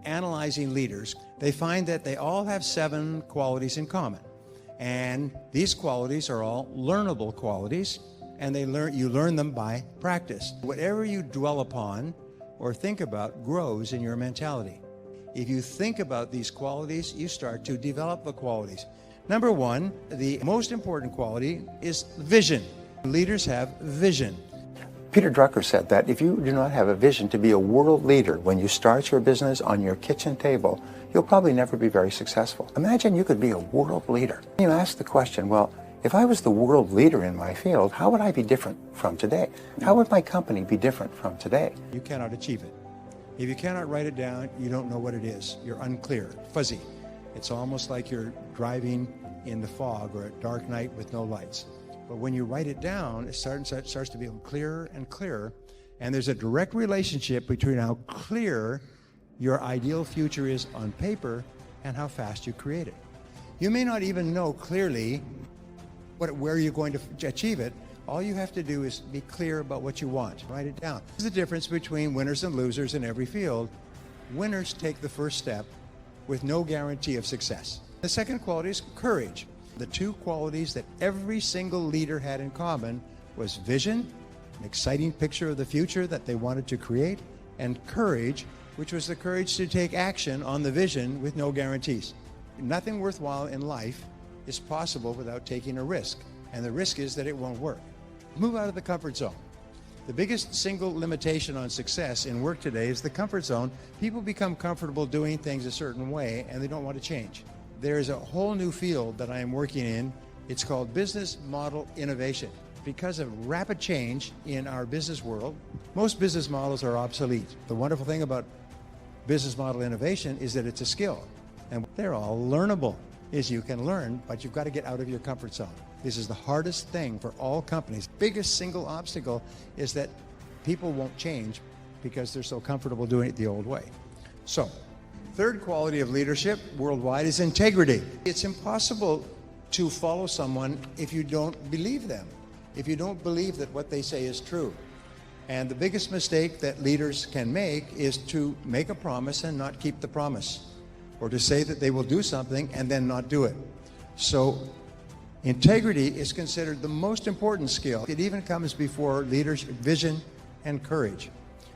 analyzing leaders, they find that they all have 7 qualities in common. And these qualities are all learnable qualities, and you learn them by practice. Whatever you dwell upon or think about grows in your mentality. If you think about these qualities, you start to develop the qualities. Number 1, the most important quality is vision. Leaders have vision. Peter Drucker said that if you do not have a vision to be a world leader when you start your business on your kitchen table, you'll probably never be very successful. Imagine you could be a world leader. You ask the question, well, if I was the world leader in my field, how would I be different from today? How would my company be different from today? You cannot achieve it. If you cannot write it down, you don't know what it is. You're unclear, fuzzy. It's almost like you're driving in the fog or a dark night with no lights. But when you write it down, it starts to become clearer and clearer. And there's a direct relationship between how clear your ideal future is on paper and how fast you create it. You may not even know clearly where you're going to achieve it. All you have to do is be clear about what you want. Write it down. There's the difference between winners and losers in every field. Winners take the first step with no guarantee of success. The second quality is courage. The 2 qualities that every single leader had in common was vision, an exciting picture of the future that they wanted to create, and courage, which was the courage to take action on the vision with no guarantees. Nothing worthwhile in life is possible without taking a risk, and the risk is that it won't work. Move out of the comfort zone. The biggest single limitation on success in work today is the comfort zone. People become comfortable doing things a certain way, and they don't want to change. There is a whole new field that I am working in. It's called business model innovation. Because of rapid change in our business world, most business models are obsolete. The wonderful thing about business model innovation is that it's a skill, and they're all learnable. Is you can learn, but you've got to get out of your comfort zone. This is the hardest thing for all companies. Biggest single obstacle is that people won't change because they're so comfortable doing it the old way. So, third quality of leadership worldwide is integrity. It's impossible to follow someone if you don't believe them, if you don't believe that what they say is true. And the biggest mistake that leaders can make is to make a promise and not keep the promise, or to say that they will do something and then not do it. So integrity is considered the most important skill. It even comes before leadership, vision, and courage.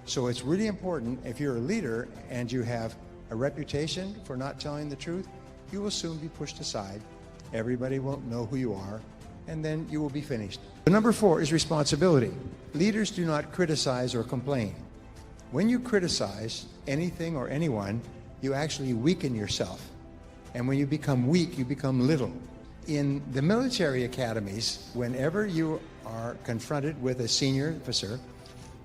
So it's really important, if you're a leader and you have a reputation for not telling the truth, you will soon be pushed aside. Everybody won't know who you are, and then you will be finished. Number 4 is responsibility. Leaders do not criticize or complain. When you criticize anything or anyone, you actually weaken yourself. And when you become weak, you become little. In the military academies, whenever you are confronted with a senior officer,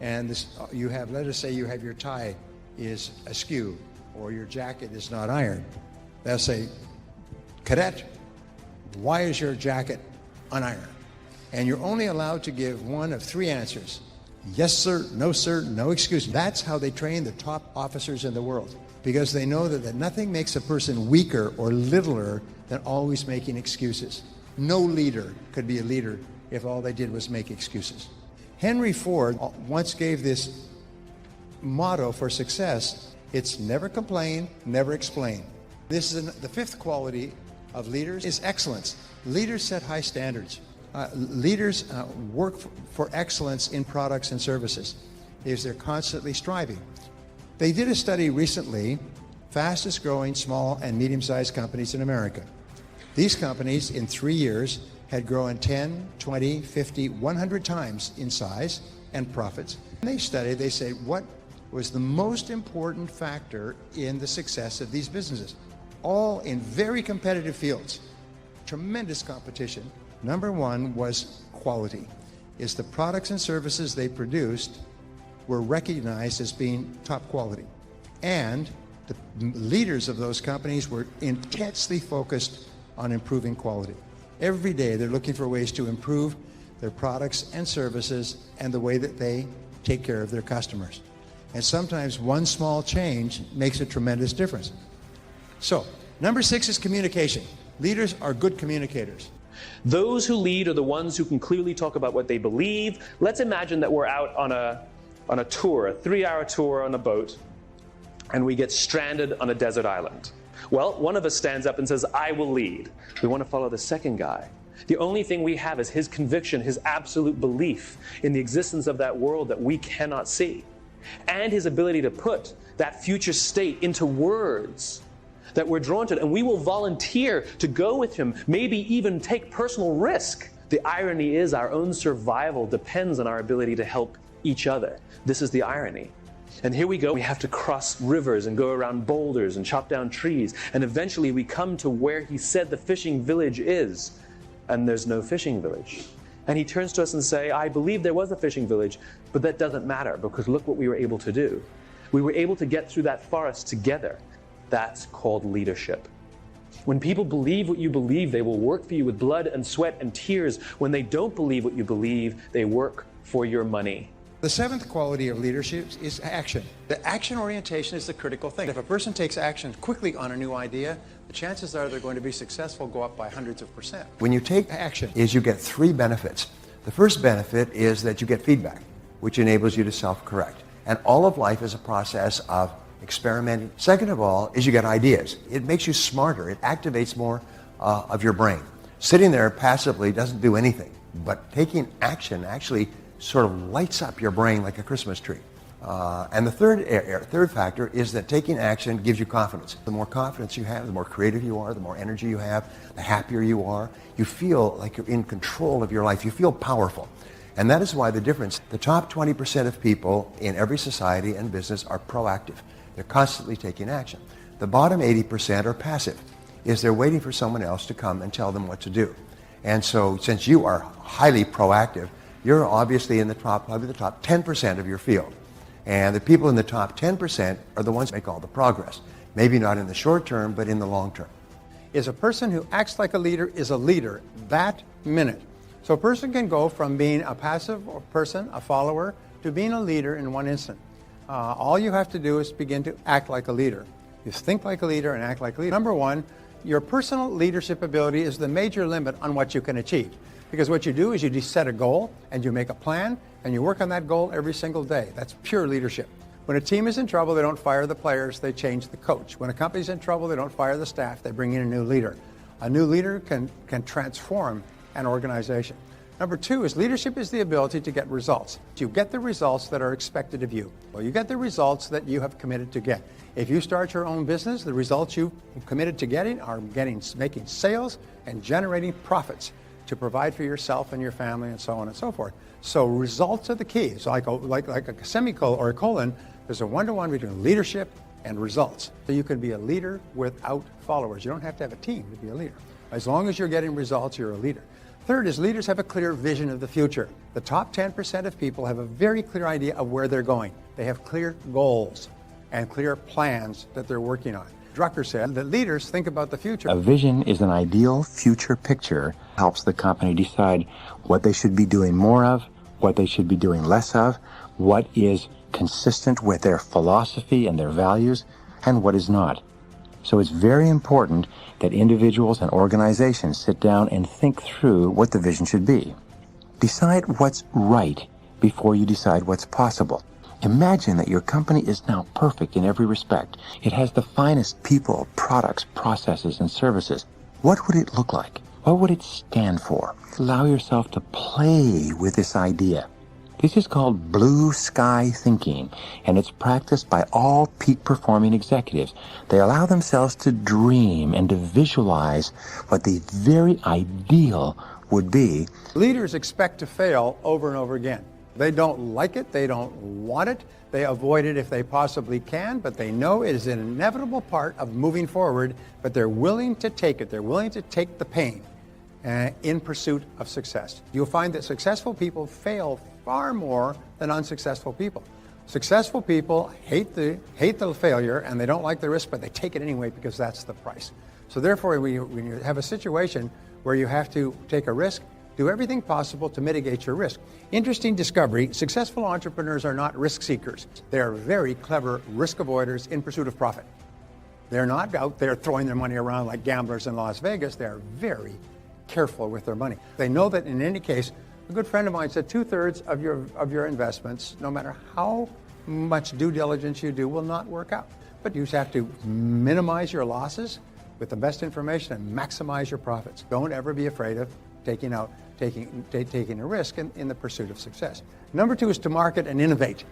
and let us say you have your tie is askew, or your jacket is not ironed, they'll say, "Cadet, why is your jacket unironed?" And you're only allowed to give one of 3 answers. Yes, sir, no excuse. That's how they train the top officers in the world, because they know that nothing makes a person weaker or littler than always making excuses. No leader could be a leader if all they did was make excuses. Henry Ford once gave this motto for success: it's never complain, never explain. This is the 5th quality of leaders is excellence. Leaders set high standards. Leaders work for excellence in products and services, because they're constantly striving. They did a study recently, fastest growing small and medium-sized companies in America. These companies in 3 years had grown 10, 20, 50, 100 times in size and profits. And they said, what was the most important factor in the success of these businesses? All in very competitive fields, tremendous competition. Number 1 was quality. Is the products and services they produced were recognized as being top quality. And the leaders of those companies were intensely focused on improving quality. Every day they're looking for ways to improve their products and services and the way that they take care of their customers. And sometimes one small change makes a tremendous difference. So, number 6 is communication. Leaders are good communicators. Those who lead are the ones who can clearly talk about what they believe. Let's imagine that we're out on a tour, a 3-hour tour on a boat, and we get stranded on a desert island. Well, one of us stands up and says, I will lead. We want to follow the second guy. The only thing we have is his conviction, his absolute belief in the existence of that world that we cannot see, and his ability to put that future state into words that we're drawn to. And we will volunteer to go with him, maybe even take personal risk. The irony is our own survival depends on our ability to help each other. This is the irony. And here we go. We have to cross rivers and go around boulders and chop down trees. And eventually we come to where he said the fishing village is. And there's no fishing village. And he turns to us and says, I believe there was a fishing village, but that doesn't matter because look what we were able to do. We were able to get through that forest together. That's called leadership. When people believe what you believe, they will work for you with blood and sweat and tears. When they don't believe what you believe, they work for your money. The seventh quality of leadership is action. The action orientation is the critical thing. If a person takes action quickly on a new idea, the chances are they're going to be successful go up by hundreds of %. When you take action, you get 3 benefits. The first benefit is that you get feedback, which enables you to self-correct. And all of life is a process of experimenting. Second of all is you get ideas. It makes you smarter. It activates more of your brain. Sitting there passively doesn't do anything, but taking action actually sort of lights up your brain like a Christmas tree. And the third factor is that taking action gives you confidence. The more confidence you have, the more creative you are, the more energy you have, the happier you are. You feel like you're in control of your life. You feel powerful. And that is why the difference, the top 20% of people in every society and business are proactive. They're constantly taking action. The bottom 80% are passive, is they're waiting for someone else to come and tell them what to do. And so since you are highly proactive, you're obviously in the top, probably the top 10% of your field. And the people in the top 10% are the ones that make all the progress. Maybe not in the short term, but in the long term. Is a person who acts like a leader is a leader that minute. So a person can go from being a passive person, a follower, to being a leader in one instant. All you have to do is begin to act like a leader. You think like a leader and act like a leader. Number one, your personal leadership ability is the major limit on what you can achieve. Because what you do is you just set a goal and you make a plan and you work on that goal every single day. That's pure leadership. When a team is in trouble, they don't fire the players, they change the coach. When a company's in trouble, they don't fire the staff, they bring in a new leader. A new leader can transform an organization. Number two is leadership is the ability to get results. You get the results that are expected of you. Well, you get the results that you have committed to get. If you start your own business, the results you've committed to getting are making sales and generating profits to provide for yourself and your family and so on and so forth. So results are the key. It's like a semicolon or a colon. There's a one-to-one between leadership and results. So you can be a leader without followers. You don't have to have a team to be a leader. As long as you're getting results, you're a leader. Third is leaders have a clear vision of the future. The top 10% of people have a very clear idea of where they're going. They have clear goals and clear plans that they're working on. Drucker said that leaders think about the future. A vision is an ideal future picture, helps the company decide what they should be doing more of, what they should be doing less of, what is consistent with their philosophy and their values, and what is not. So it's very important that individuals and organizations sit down and think through what the vision should be. Decide what's right before you decide what's possible. Imagine that your company is now perfect in every respect. It has the finest people, products, processes, and services. What would it look like? What would it stand for? Allow yourself to play with this idea. This is called blue sky thinking, and it's practiced by all peak-performing executives. They allow themselves to dream and to visualize what the very ideal would be. Leaders expect to fail over and over again. They don't like it, they don't want it, they avoid it if they possibly can, but they know it is an inevitable part of moving forward, but they're willing to take it. They're willing to take the pain in pursuit of success. You'll find that successful people fail far more than unsuccessful people. Successful people hate the failure and they don't like the risk, but they take it anyway because that's the price. So therefore, when you have a situation where you have to take a risk, do everything possible to mitigate your risk. Interesting discovery, successful entrepreneurs are not risk seekers. They are very clever risk avoiders in pursuit of profit. They're not out there throwing their money around like gamblers in Las Vegas. They're very careful with their money. They know that in any case, a good friend of mine said 2/3 of your investments, no matter how much due diligence you do, will not work out. but you just have to minimize your losses with the best information and maximize your profits. Don't ever be afraid of taking a risk in the pursuit of success. Number 2 is to market and innovate.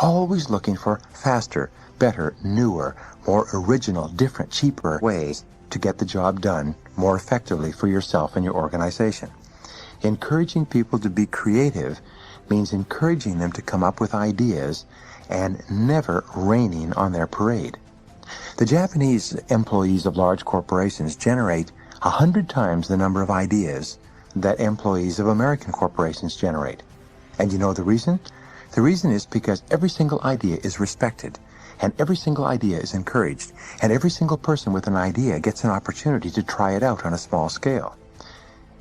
Always looking for faster, better, newer, more original, different, cheaper ways to get the job done more effectively for yourself and your organization. Encouraging people to be creative means encouraging them to come up with ideas and never raining on their parade. The Japanese employees of large corporations generate 100 times the number of ideas that employees of American corporations generate. And you know the reason? The reason is because every single idea is respected, and every single idea is encouraged, and every single person with an idea gets an opportunity to try it out on a small scale.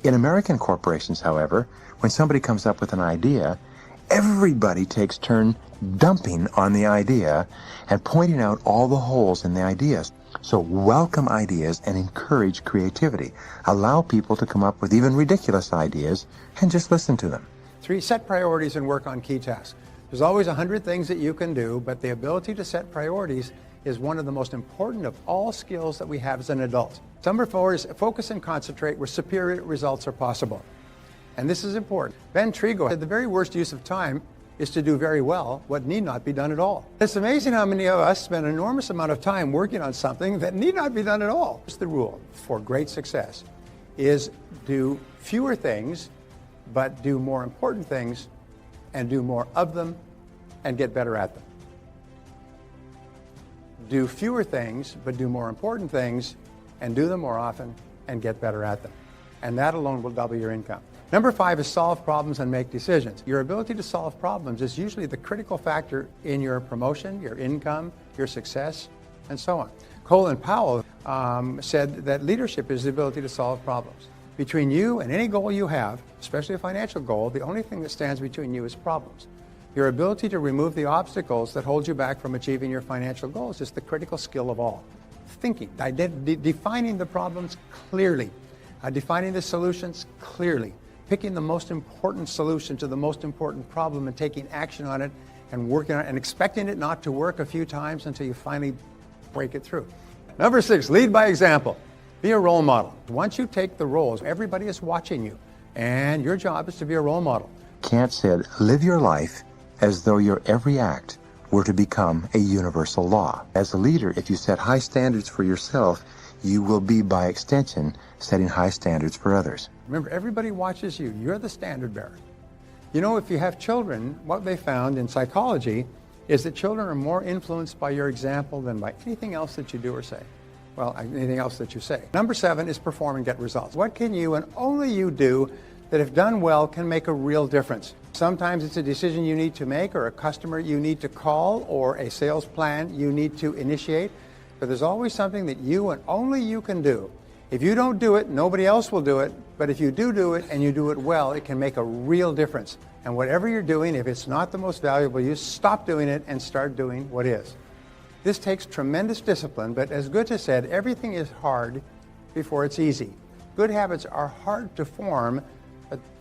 In American corporations, however, when somebody comes up with an idea, everybody takes turn dumping on the idea and pointing out all the holes in the ideas. So welcome ideas and encourage creativity. Allow people to come up with even ridiculous ideas and just listen to them. 3, set priorities and work on key tasks. There's always 100 things that you can do, but the ability to set priorities is one of the most important of all skills that we have as an adult. Number 4 is focus and concentrate where superior results are possible. And this is important. Ben Trigo said the very worst use of time is to do very well what need not be done at all. It's amazing how many of us spend an enormous amount of time working on something that need not be done at all. The rule for great success is do fewer things, but do more important things, and do more of them, and get better at them. Do fewer things, but do more important things, and do them more often, and get better at them. And that alone will double your income. Number 5 is solve problems and make decisions. Your ability to solve problems is usually the critical factor in your promotion, your income, your success, and so on. Colin Powell said that leadership is the ability to solve problems. Between you and any goal you have, especially a financial goal, the only thing that stands between you is problems. Your ability to remove the obstacles that hold you back from achieving your financial goals is the critical skill of all. Thinking, defining the problems clearly, defining the solutions clearly, picking the most important solution to the most important problem and taking action on it and working on it and expecting it not to work a few times until you finally break it through. Number 6, lead by example. Be a role model. Once you take the roles, everybody is watching you, and your job is to be a role model. Kant said, live your life as though your every act were to become a universal law. As a leader, if you set high standards for yourself, you will be, by extension, setting high standards for others. Remember, everybody watches you. You're the standard bearer. You know, if you have children, what they found in psychology is that children are more influenced by your example than by anything else that you do or say. Well, anything else that you say. Number 7 is perform and get results. What can you and only you do that, if done well, can make a real difference? Sometimes it's a decision you need to make, or a customer you need to call, or a sales plan you need to initiate. But there's always something that you and only you can do. If you don't do it, nobody else will do it. But if you do it and you do it well, it can make a real difference. And whatever you're doing, if it's not the most valuable, you stop doing it and start doing what is. This takes tremendous discipline, but as Goethe said, everything is hard before it's easy. Good habits are hard to form,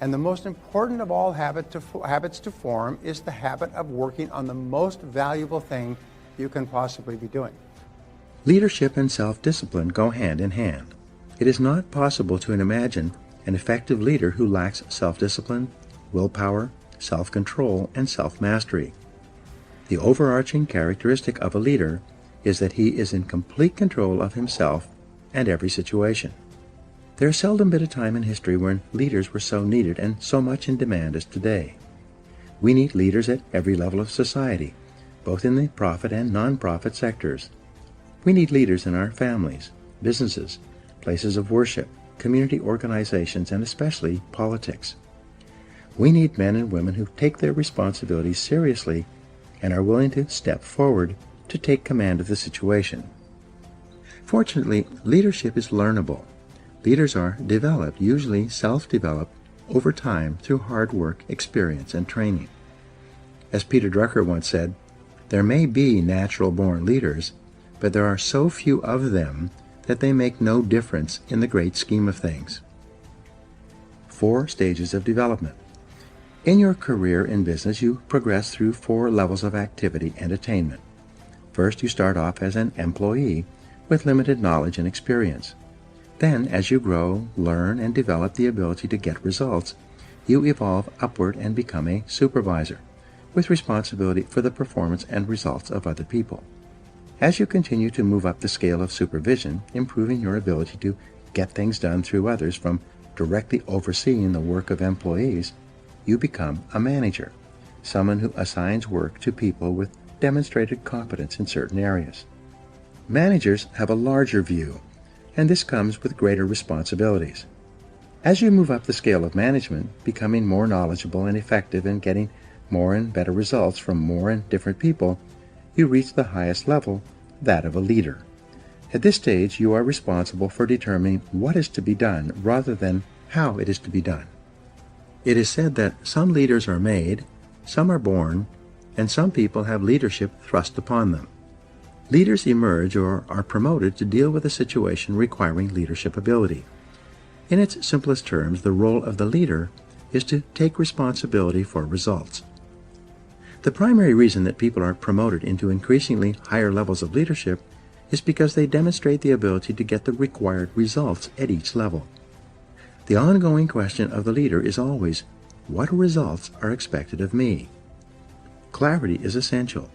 and the most important of all habits to form is the habit of working on the most valuable thing you can possibly be doing. Leadership and self-discipline go hand in hand. It is not possible to imagine an effective leader who lacks self-discipline, willpower, self-control, and self-mastery. The overarching characteristic of a leader is that he is in complete control of himself and every situation. There has seldom been a time in history when leaders were so needed and so much in demand as today. We need leaders at every level of society, both in the profit and non-profit sectors. We need leaders in our families, businesses, places of worship, community organizations, and especially politics. We need men and women who take their responsibilities seriously and are willing to step forward to take command of the situation. Fortunately, leadership is learnable. Leaders are developed, usually self-developed, over time through hard work, experience, and training. As Peter Drucker once said, there may be natural-born leaders, but there are so few of them that they make no difference in the great scheme of things. 4 stages of development. In your career in business, you progress through 4 levels of activity and attainment. First, you start off as an employee with limited knowledge and experience. Then, as you grow, learn, and develop the ability to get results, you evolve upward and become a supervisor, with responsibility for the performance and results of other people. As you continue to move up the scale of supervision, improving your ability to get things done through others from directly overseeing the work of employees, you become a manager, someone who assigns work to people with demonstrated competence in certain areas. Managers have a larger view, and this comes with greater responsibilities. As you move up the scale of management, becoming more knowledgeable and effective and getting more and better results from more and different people, you reach the highest level, that of a leader. At this stage, you are responsible for determining what is to be done rather than how it is to be done. It is said that some leaders are made, some are born, and some people have leadership thrust upon them. Leaders emerge or are promoted to deal with a situation requiring leadership ability. In its simplest terms, the role of the leader is to take responsibility for results. The primary reason that people are promoted into increasingly higher levels of leadership is because they demonstrate the ability to get the required results at each level. The ongoing question of the leader is always, what results are expected of me? Clarity is essential.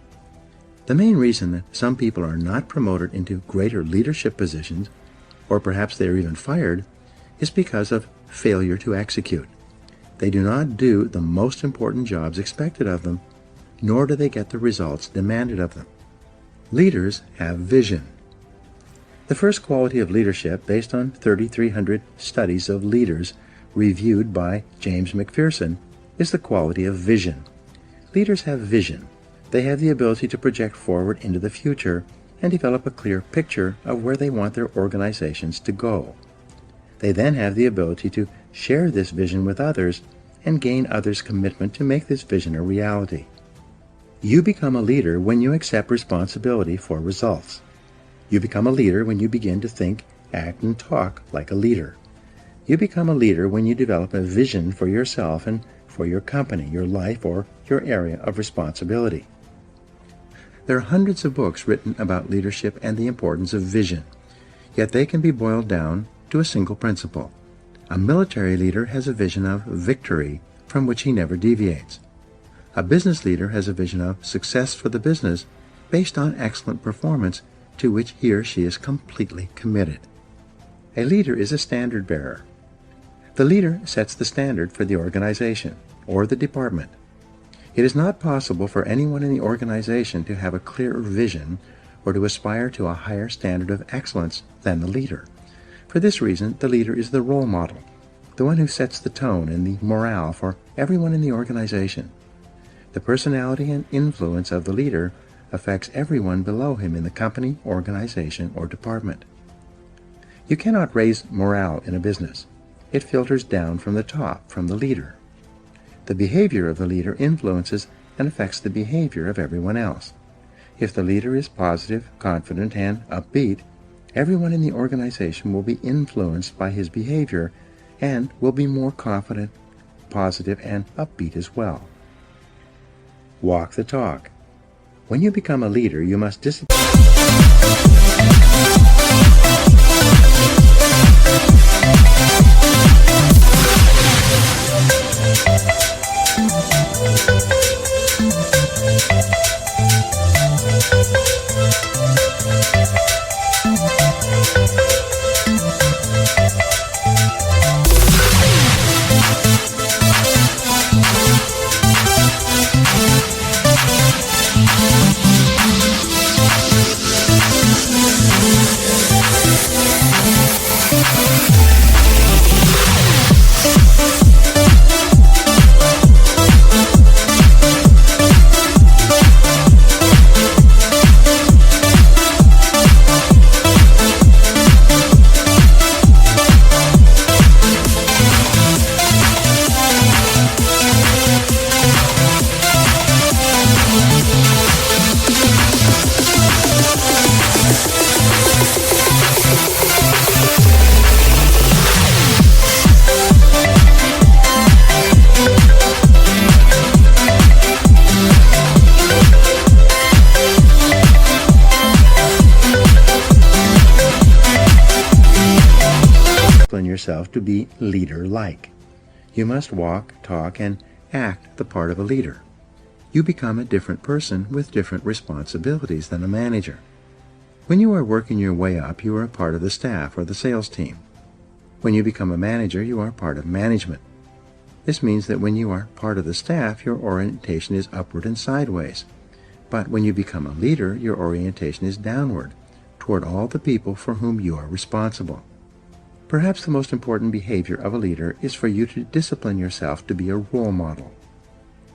The main reason that some people are not promoted into greater leadership positions, or perhaps they are even fired, is because of failure to execute. They do not do the most important jobs expected of them, nor do they get the results demanded of them. Leaders have vision. The first quality of leadership, based on 3,300 studies of leaders reviewed by James McPherson, is the quality of vision. Leaders have vision. They have the ability to project forward into the future and develop a clear picture of where they want their organizations to go. They then have the ability to share this vision with others and gain others' commitment to make this vision a reality. You become a leader when you accept responsibility for results. You become a leader when you begin to think, act, and talk like a leader. You become a leader when you develop a vision for yourself and for your company, your life, or your area of responsibility. There are hundreds of books written about leadership and the importance of vision, yet they can be boiled down to a single principle. A military leader has a vision of victory from which he never deviates. A business leader has a vision of success for the business based on excellent performance to which he or she is completely committed. A leader is a standard bearer. The leader sets the standard for the organization or the department. It is not possible for anyone in the organization to have a clearer vision or to aspire to a higher standard of excellence than the leader. For this reason, the leader is the role model, the one who sets the tone and the morale for everyone in the organization. The personality and influence of the leader affects everyone below him in the company, organization, or department. You cannot raise morale in a business. It filters down from the top, from the leader. The behavior of the leader influences and affects the behavior of everyone else. If the leader is positive, confident, and upbeat, everyone in the organization will be influenced by his behavior and will be more confident, positive, and upbeat as well. Walk the talk. When you become a leader, you must discipline. yourself to be leader-like. You must walk, talk, and act the part of a leader. You become a different person with different responsibilities than a manager. When you are working your way up, you are a part of the staff or the sales team. When you become a manager, you are part of management. This means that when you are part of the staff, your orientation is upward and sideways. But when you become a leader, your orientation is downward, toward all the people for whom you are responsible. Perhaps the most important behavior of a leader is for you to discipline yourself to be a role model.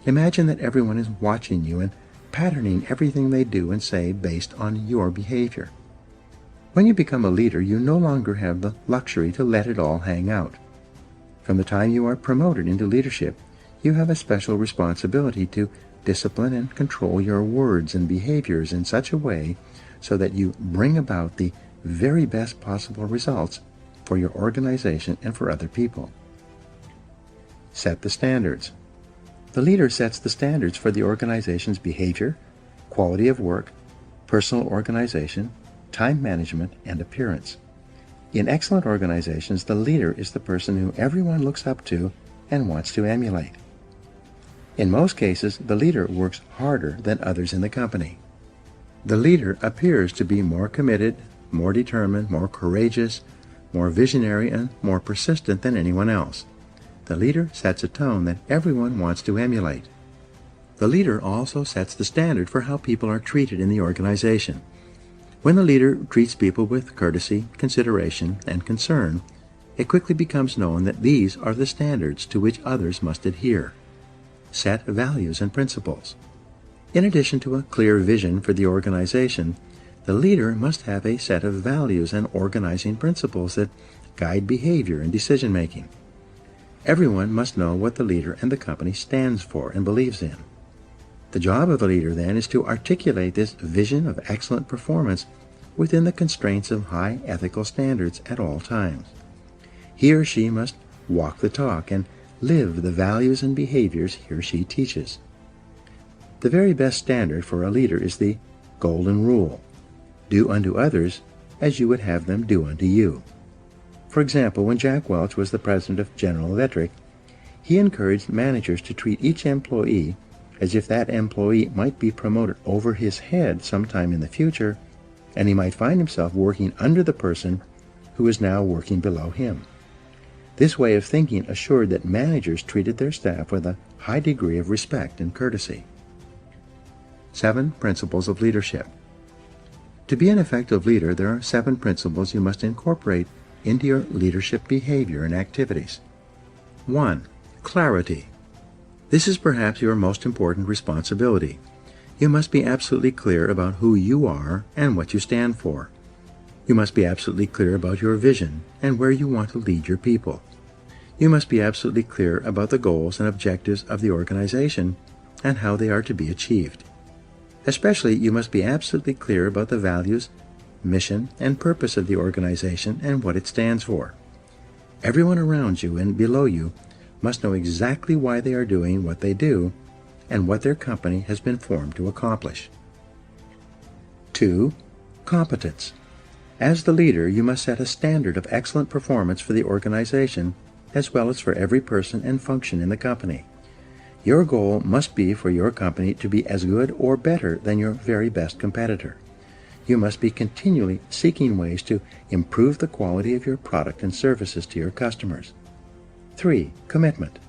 Imagine that everyone is watching you and patterning everything they do and say based on your behavior. When you become a leader, you no longer have the luxury to let it all hang out. From the time you are promoted into leadership, you have a special responsibility to discipline and control your words and behaviors in such a way so that you bring about the very best possible results for your organization and for other people. Set the standards. The leader sets the standards for the organization's behavior, quality of work, personal organization, time management, and appearance. In excellent organizations, the leader is the person who everyone looks up to and wants to emulate. In most cases, the leader works harder than others in the company. The leader appears to be more committed, more determined, more courageous, more visionary, and more persistent than anyone else. The leader sets a tone that everyone wants to emulate. The leader also sets the standard for how people are treated in the organization. When the leader treats people with courtesy, consideration, and concern, it quickly becomes known that these are the standards to which others must adhere. Set values and principles. In addition to a clear vision for the organization, the leader must have a set of values and organizing principles that guide behavior and decision-making. Everyone must know what the leader and the company stands for and believes in. The job of the leader, then, is to articulate this vision of excellent performance within the constraints of high ethical standards at all times. He or she must walk the talk and live the values and behaviors he or she teaches. The very best standard for a leader is the golden rule: do unto others as you would have them do unto you. For example, when Jack Welch was the president of General Electric, he encouraged managers to treat each employee as if that employee might be promoted over his head sometime in the future, and he might find himself working under the person who is now working below him. This way of thinking assured that managers treated their staff with a high degree of respect and courtesy. 7 principles of leadership. To be an effective leader, there are 7 principles you must incorporate into your leadership behavior and activities. 1. Clarity. This is perhaps your most important responsibility. You must be absolutely clear about who you are and what you stand for. You must be absolutely clear about your vision and where you want to lead your people. You must be absolutely clear about the goals and objectives of the organization and how they are to be achieved. Especially, you must be absolutely clear about the values, mission, and purpose of the organization and what it stands for. Everyone around you and below you must know exactly why they are doing what they do and what their company has been formed to accomplish. 2. Competence. As the leader, you must set a standard of excellent performance for the organization as well as for every person and function in the company. Your goal must be for your company to be as good or better than your very best competitor. You must be continually seeking ways to improve the quality of your product and services to your customers. 3. Commitment.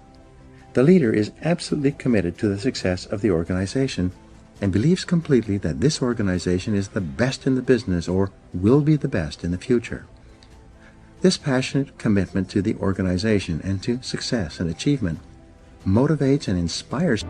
The leader is absolutely committed to the success of the organization and believes completely that this organization is the best in the business or will be the best in the future. This passionate commitment to the organization and to success and achievement motivates and inspires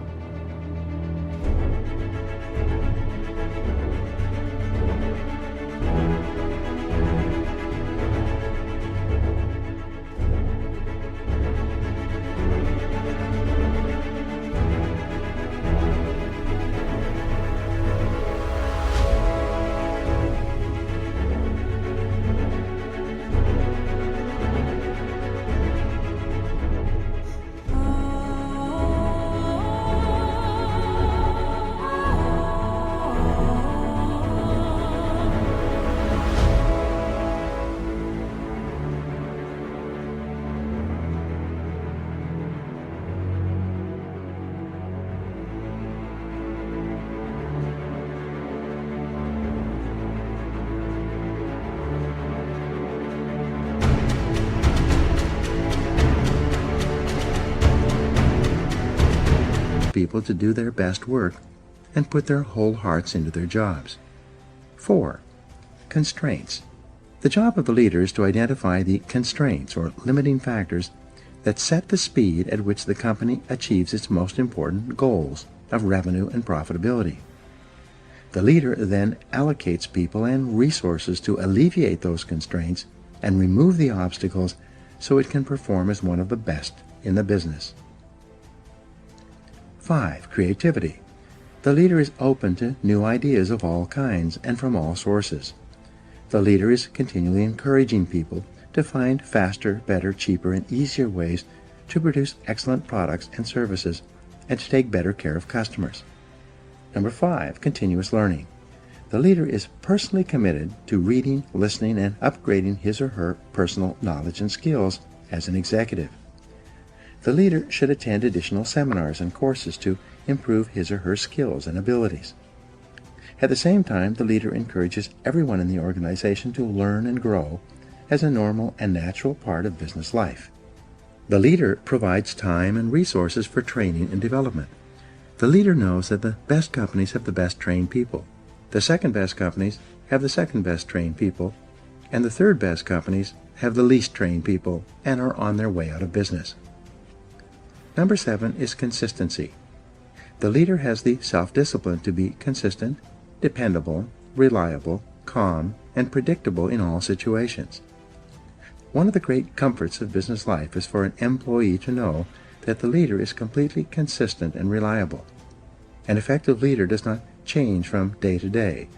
people to do their best work and put their whole hearts into their jobs. 4. Constraints. The job of the leader is to identify the constraints or limiting factors that set the speed at which the company achieves its most important goals of revenue and profitability. The leader then allocates people and resources to alleviate those constraints and remove the obstacles so it can perform as one of the best in the business. 5. Creativity. The leader is open to new ideas of all kinds and from all sources. The leader is continually encouraging people to find faster, better, cheaper, and easier ways to produce excellent products and services and to take better care of customers. Number 5, continuous learning. The leader is personally committed to reading, listening, and upgrading his or her personal knowledge and skills as an executive. The leader should attend additional seminars and courses to improve his or her skills and abilities. At the same time, the leader encourages everyone in the organization to learn and grow as a normal and natural part of business life. The leader provides time and resources for training and development. The leader knows that the best companies have the best trained people, the second best companies have the second best trained people, and the third best companies have the least trained people and are on their way out of business. Number 7 is consistency. The leader has the self-discipline to be consistent, dependable, reliable, calm, and predictable in all situations. One of the great comforts of business life is for an employee to know that the leader is completely consistent and reliable. An effective leader does not change from day to day.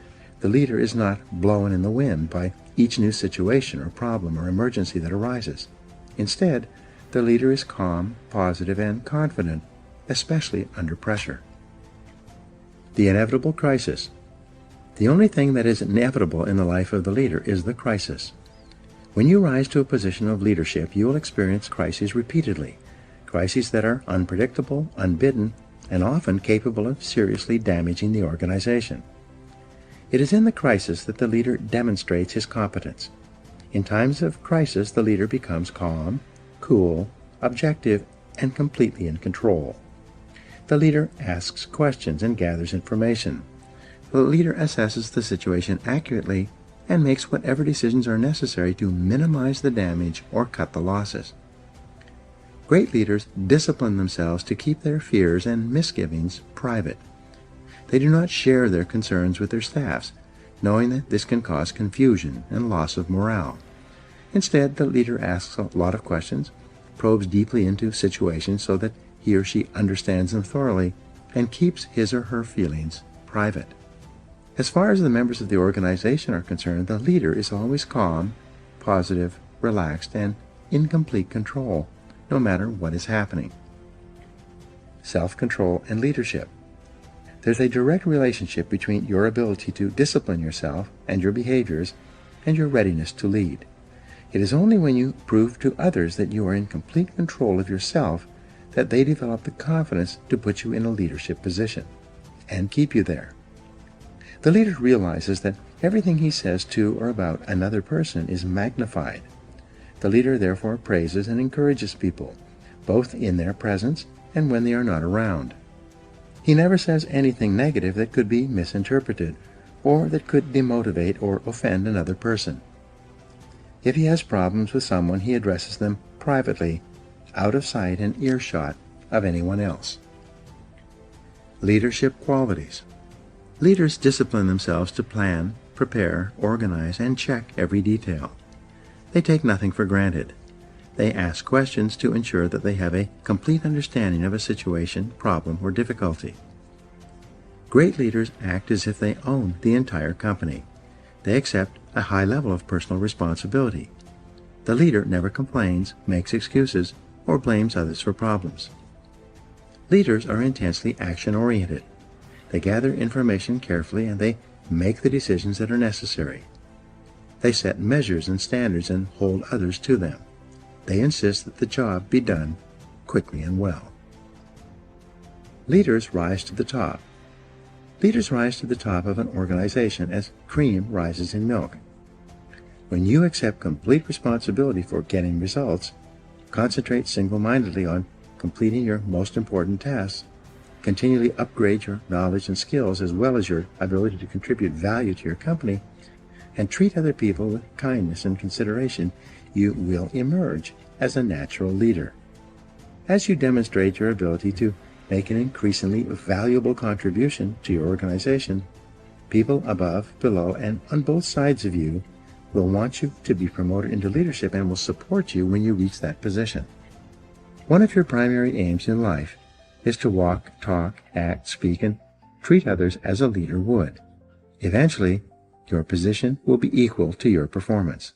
The leader is not blown in the wind by each new situation or problem or emergency that arises. Instead, the leader is calm, positive, and confident, especially under pressure. The inevitable crisis. The only thing that is inevitable in the life of the leader is the crisis. When you rise to a position of leadership, you will experience crises repeatedly, crises that are unpredictable, unbidden, and often capable of seriously damaging the organization. It is in the crisis that the leader demonstrates his competence. In times of crisis, the leader becomes calm, cool, objective, and completely in control. The leader asks questions and gathers information. The leader assesses the situation accurately and makes whatever decisions are necessary to minimize the damage or cut the losses. Great leaders discipline themselves to keep their fears and misgivings private. They do not share their concerns with their staffs, knowing that this can cause confusion and loss of morale. Instead, the leader asks a lot of questions, probes deeply into situations so that he or she understands them thoroughly, and keeps his or her feelings private. As far as the members of the organization are concerned, the leader is always calm, positive, relaxed, and in complete control, no matter what is happening. Self-control and leadership. There's a direct relationship between your ability to discipline yourself and your behaviors and your readiness to lead. It is only when you prove to others that you are in complete control of yourself that they develop the confidence to put you in a leadership position and keep you there. The leader realizes that everything he says to or about another person is magnified. The leader therefore praises and encourages people, both in their presence and when they are not around. He never says anything negative that could be misinterpreted or that could demotivate or offend another person. If he has problems with someone, he addresses them privately, out of sight and earshot of anyone else. Leadership qualities. Leaders discipline themselves to plan, prepare, organize, and check every detail. They take nothing for granted. They ask questions to ensure that they have a complete understanding of a situation, problem, or difficulty. Great leaders act as if they own the entire company. They accept a high level of personal responsibility. The leader never complains, makes excuses, or blames others for problems. Leaders are intensely action-oriented. They gather information carefully and they make the decisions that are necessary. They set measures and standards and hold others to them. They insist that the job be done quickly and well. Leaders rise to the top. Leaders rise to the top of an organization as cream rises in milk. When you accept complete responsibility for getting results, concentrate single-mindedly on completing your most important tasks, continually upgrade your knowledge and skills as well as your ability to contribute value to your company, and treat other people with kindness and consideration, you will emerge as a natural leader. As you demonstrate your ability to make an increasingly valuable contribution to your organization, people above, below, and on both sides of you will want you to be promoted into leadership and will support you when you reach that position. One of your primary aims in life is to walk, talk, act, speak, and treat others as a leader would. Eventually, your position will be equal to your performance.